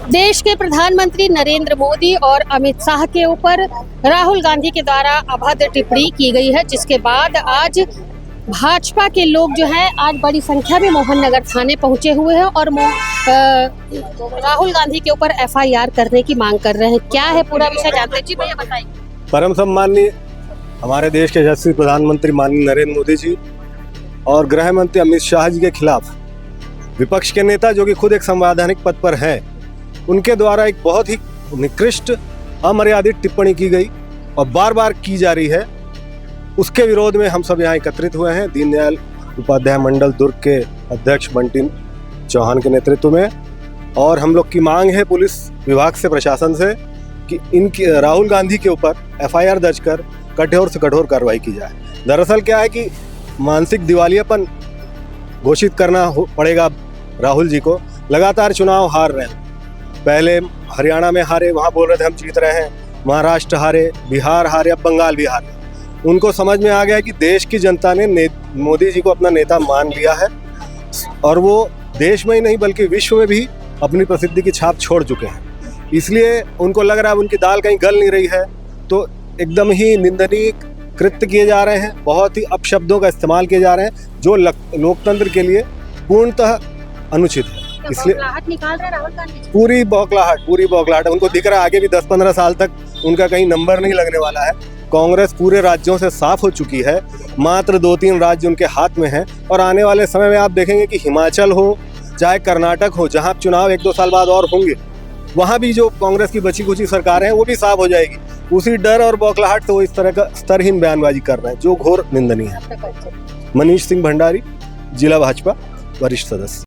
देश के प्रधानमंत्री नरेंद्र मोदी और अमित शाह के ऊपर राहुल गांधी के द्वारा अभद्र टिप्पणी की गई है, जिसके बाद आज भाजपा के लोग जो है आज बड़ी संख्या में मोहन नगर थाने पहुंचे हुए हैं और राहुल गांधी के ऊपर एफआईआर करने की मांग कर रहे हैं। क्या है पूरा विषय जानते जी, भैया बताइए। परम सम्माननीय हमारे देश के यशस्वी प्रधानमंत्री माननीय नरेंद्र मोदी जी और गृह मंत्री अमित शाह जी के खिलाफ विपक्ष के नेता जो कि खुद एक संवैधानिक पद पर हैं, उनके द्वारा एक बहुत ही निकृष्ट अमर्यादित टिप्पणी की गई और बार बार की जा रही है। उसके विरोध में हम सब यहाँ एकत्रित हुए हैं दीनदयाल उपाध्याय मंडल दुर्ग के अध्यक्ष बंटी चौहान के नेतृत्व में, और हम लोग की मांग है पुलिस विभाग से, प्रशासन से कि इनकी राहुल गांधी के ऊपर एफआईआर दर्ज कर कठोर से कठोर कार्रवाई की जाए। दरअसल क्या है कि मानसिक दिवालियापन घोषित करना पड़ेगा राहुल जी को। लगातार चुनाव हार रहे हैं, पहले हरियाणा में हारे, वहाँ बोल रहे थे हम जीत रहे हैं, महाराष्ट्र हारे, बिहार हारे, अब बंगाल भी हारे। उनको समझ में आ गया कि देश की जनता ने मोदी जी को अपना नेता मान लिया है और वो देश में ही नहीं बल्कि विश्व में भी अपनी प्रसिद्धि की छाप छोड़ चुके हैं। इसलिए उनको लग रहा है उनकी दाल कहीं गल नहीं रही है, तो एकदम ही निंदनीय कृत्य किए जा रहे हैं, बहुत ही अपशब्दों का इस्तेमाल किए जा रहे हैं जो लोकतंत्र के लिए पूर्णतः अनुचित है। इसलिए निकाल रहे राहुल गांधी पूरी बौखलाहट उनको दिख रहा है आगे भी 10-15 साल तक उनका कहीं नंबर नहीं लगने वाला है। कांग्रेस पूरे राज्यों से साफ हो चुकी है, मात्र 2-3 राज्य उनके हाथ में हैं और आने वाले समय में आप देखेंगे कि हिमाचल हो चाहे कर्नाटक हो, जहां चुनाव 1-2 साल बाद और होंगे, वहां भी जो कांग्रेस की बची कुची सरकारें हैं वो भी साफ हो जाएगी। उसी डर और बौखलाहट से वो इस तरह का स्तरहीन बयानबाजी कर रहे हैं जो घोर निंदनीय है। मनीष सिंह भंडारी, जिला भाजपा वरिष्ठ सदस्य।